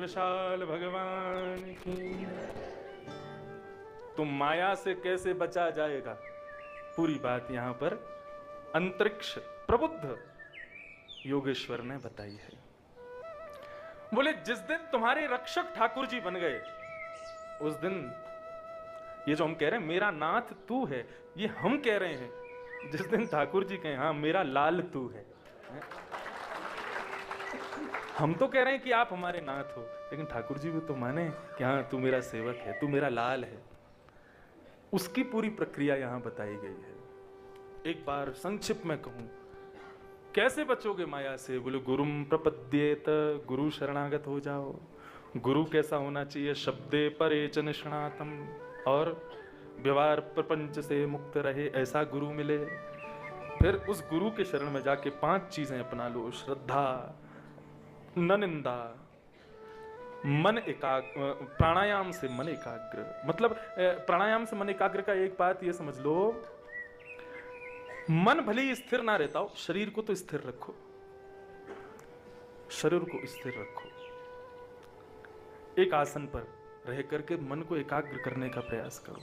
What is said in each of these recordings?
विशाल भगवान की। तो माया से कैसे बचा जाएगा, पूरी बात यहां पर अंतरिक्ष प्रबुद्ध योगेश्वर ने बताई है। बोले जिस दिन तुम्हारे रक्षक ठाकुर जी बन गए, उस दिन ये जो हम कह रहे हैं मेरा नाथ तू है, ये हम कह रहे हैं। जिस दिन ठाकुर जी कहें हाँ मेरा लाल तू है, हम तो कह रहे हैं कि आप हमारे नाथ हो, लेकिन ठाकुर जी भी तो माने कि हाँ तू मेरा सेवक है, तू मेरा लाल है। उसकी पूरी प्रक्रिया यहां बताई गई है। एक बार संक्षिप्त में कहूं, कैसे बचोगे माया से? बोले गुरुम प्रपद्येत, गुरु शरणागत हो जाओ। गुरु कैसा होना चाहिए? शब्दे परे च निष्णातम, और व्यवहार प्रपंच से मुक्त रहे, ऐसा गुरु मिले। फिर उस गुरु के शरण में जाके 5 चीजें अपना लो। श्रद्धा, न निंदा, मन एकाग्र, प्राणायाम से मन एकाग्र। मतलब प्राणायाम से मन एकाग्र का एक बात ये समझ लो, मन भले ही स्थिर ना रहता हो, शरीर को तो स्थिर रखो, शरीर को स्थिर रखो। एक आसन पर रह करके मन को एकाग्र करने का प्रयास करो।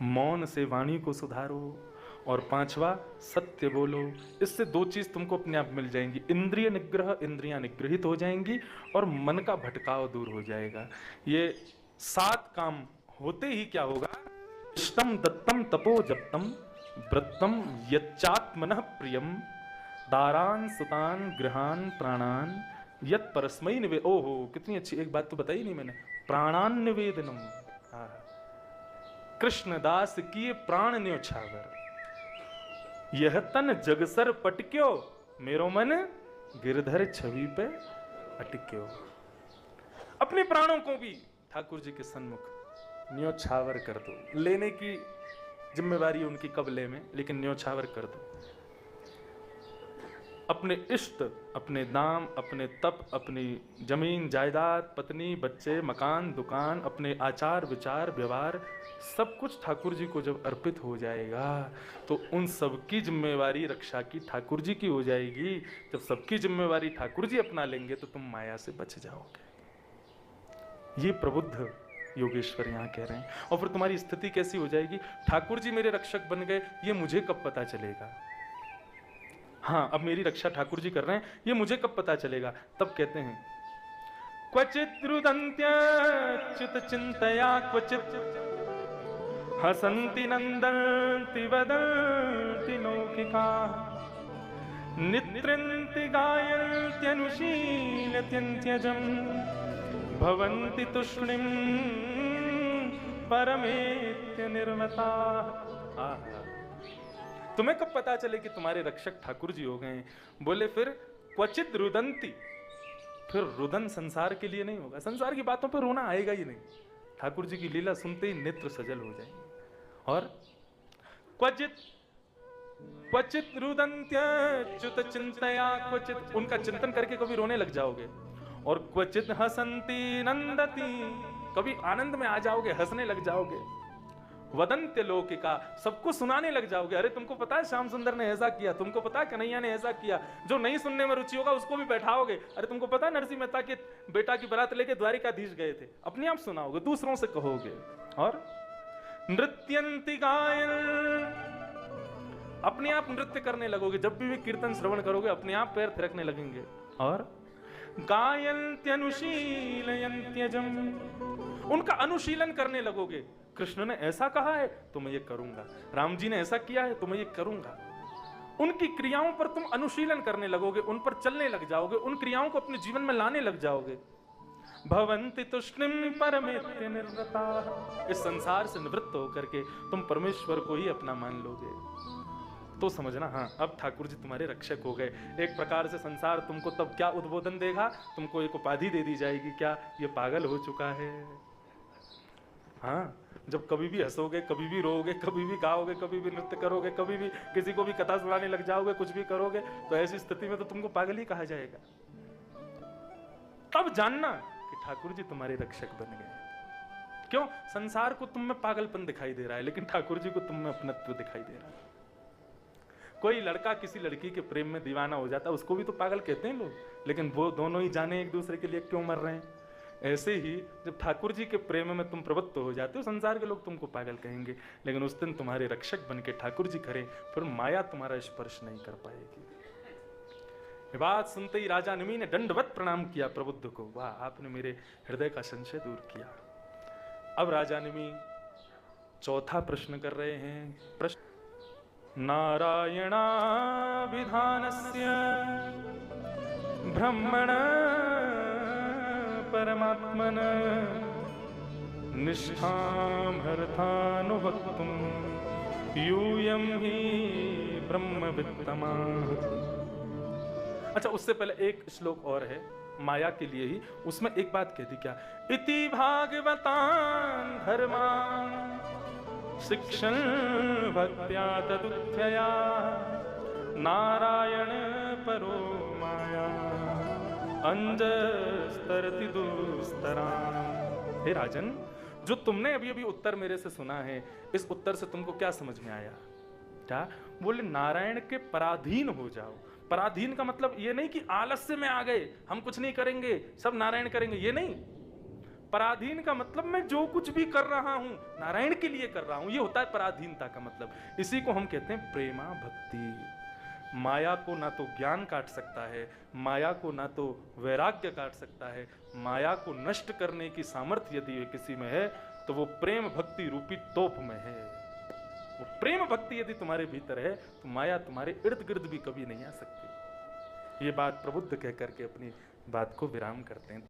मौन से वाणी को सुधारो। और 5वां, सत्य बोलो। इससे 2 चीज तुमको अपने आप मिल जाएंगी। इंद्रिय निग्रह, इंद्रियां निग्रहित हो जाएंगी और मन का भटकाव दूर हो जाएगा। ये 7 काम होते ही क्या होगा? इष्टम दत्तम तपो जप्तम व्रतम यच्चात्मनः प्रियम दारान सुतान गृहान प्राणान यत परस्मै निवे। ओहो कितनी अच्छी एक बात तो बताई नहीं मैंने, प्राणान निवेदनम। कृष्णदास किए प्राण न्योछावर, यह तन जगसर पटक्यो मेरो मन गिरधर छवि पे अटक्यो। अपने प्राणों को भी ठाकुर जी के सन्मुख न्योछावर कर दो। लेने की जिम्मेवारी उनकी कबले में, लेकिन न्योछावर कर दो। अपने इष्ट, अपने दाम, अपने तप, अपनी जमीन जायदाद, पत्नी बच्चे, मकान दुकान, अपने आचार विचार व्यवहार, सब कुछ ठाकुर जी को जब अर्पित हो जाएगा तो उन सबकी जिम्मेवारी रक्षा की ठाकुर जी की हो जाएगी। जब सबकी जिम्मेवारी ठाकुर जी अपना लेंगे तो तुम माया से बच जाओगे। ये प्रबुद्ध योगेश्वर यहां कह रहे हैं। और फिर तुम्हारी स्थिति कैसी हो जाएगी? ठाकुर जी मेरे रक्षक बन गए, ये मुझे कब पता चलेगा? हाँ अब मेरी रक्षा ठाकुर जी कर रहे हैं, ये मुझे कब पता चलेगा? तब कहते हैं क्वचित रुदन्त्युत चिंतया क्वचित हसन्ति नन्दन्ति वदन्ति लौकिका नित्रिन्ति गायन्त्यनुशीलत्यन्त्यजं भवन्ति तुष्णिं परमेत्य निर्मता। तुम्हें कब पता चले कि तुम्हारे रक्षक ठाकुर जी हो गए? बोले फिर क्वचित रुदन्ति, फिर रुदन संसार के लिए नहीं होगा, संसार की बातों पर रोना आएगा ही नहीं। ठाकुर जी की लीला सुनते ही नेत्र सजल हो जाएंगे। और क्वचित क्वचित रुदन्त्युत चिंतया क्वचित, उनका चिंतन करके कभी रोने लग जाओगे। और क्वचित हसन्ति नंदती, कभी आनंद में आ जाओगे, हंसने लग जाओगे। वदन्त्य लौकिका, सबको सुनाने लग जाओगे। अरे तुमको पता है श्याम सुंदर ने ऐसा किया, तुमको पता है कन्हैया ने ऐसा किया। जो नहीं सुनने में रुचि होगा उसको भी बैठाओगे। अरे तुमको पता है नरसिंह मेहता के बेटा की बारात लेके द्वारिकाधीश गए थे, अपने आप सुनाओगे, दूसरों से कहोगे। और नृत्यंति गायन, अपने आप नृत्य करने लगोगे। जब भी कीर्तन श्रवण करोगे अपने आप पैर थिरकने लगेंगे। और गायन्त्यनुशीलयन्त्यजं, उनका अनुशीलन करने लगोगे। कृष्ण ने ऐसा कहा है तो मैं ये करूंगा, राम जी ने ऐसा किया है तो मैं ये करूंगा। उनकी क्रियाओं पर तुम अनुशीलन करने लगोगे, उन पर चलने लग जाओगे, उन क्रियाओं को अपने जीवन में लाने लग जाओगे। भवन्ति तुष्णिं परमेत्य निर्वृता, इस संसार से निवृत्त होकर के तुम परमेश्वर को ही अपना मान लोगे। तो समझना हाँ अब ठाकुर जी तुम्हारे रक्षक हो गए। एक प्रकार से संसार तुमको तब क्या उद्बोधन देगा? तुमको एक उपाधि दे दी जाएगी, क्या ये पागल हो चुका है। हाँ जब कभी भी हंसोगे, कभी भी रोओगे, कभी भी गाओगे, कभी भी नृत्य करोगे, कभी भी किसी को भी कथा सुनाने लग जाओगे, कुछ भी करोगे, तो ऐसी स्थिति में तो तुमको पागल ही कहा जाएगा। तब जानना कि ठाकुर जी तुम्हारे रक्षक बन गए। क्यों? संसार को तुम में पागलपन दिखाई दे रहा है, लेकिन ठाकुर जी को तुम में अपनत्व दिखाई दे रहा है। कोई लड़का किसी लड़की के प्रेम में दीवाना हो जाता है, उसको भी तो पागल कहते हैं लोग, लेकिन वो दोनों ही जाने एक दूसरे के लिए क्यों मर रहे हैं। ऐसे ही जब ठाकुर जी के प्रेम में तुम प्रवृत्त हो जाते हो, संसार के लोग तुमको पागल कहेंगे, लेकिन उस दिन तुम्हारे रक्षक बन के ठाकुर जी खड़े, फिर माया तुम्हारा स्पर्श नहीं कर पाएगी। ये बात सुनते ही राजा निमि ने दंडवत प्रणाम किया प्रबुद्ध को। वाह, आपने मेरे हृदय का संशय दूर किया। अब राजा निमि चौथा प्रश्न कर रहे हैं। प्रश्न, नारायणाभिधानस्य ब्रह्मण परमात्मन निष्ठां हर्थानुवक्तुं यूयं हि ब्रह्मवित्तमाः। अच्छा, उससे पहले एक श्लोक और है माया के लिए ही, उसमें एक बात कहती क्या, इति भागवतान् धर्मान् शिक्षन् भक्त्या तदुत्थया नारायण परो माया अंजस्तरति दुस्तराम्। हे राजन, जो तुमने अभी अभी उत्तर मेरे से सुना है, इस उत्तर से तुमको क्या समझ में आया? क्या बोले? नारायण के पराधीन हो जाओ। पराधीन का मतलब ये नहीं कि आलस्य में आ गए, हम कुछ नहीं करेंगे, सब नारायण करेंगे, ये नहीं। पराधीन का मतलब मैं जो कुछ भी कर रहा हूं नारायण के लिए कर रहा हूं, ये होता है पराधीनता का मतलब। इसी को हम कहते हैं प्रेमा भक्ति। माया को ना तो ज्ञान काट सकता है, माया को ना तो वैराग्य काट सकता है, माया को नष्ट करने की सामर्थ्य यदि किसी में है तो वो प्रेम भक्ति रूपी तोप में है। वो प्रेम भक्ति यदि तुम्हारे भीतर है तो माया तुम्हारे इर्द गिर्द भी कभी नहीं आ सकती। ये बात प्रबुद्ध कह करके अपनी बात को विराम करते हैं।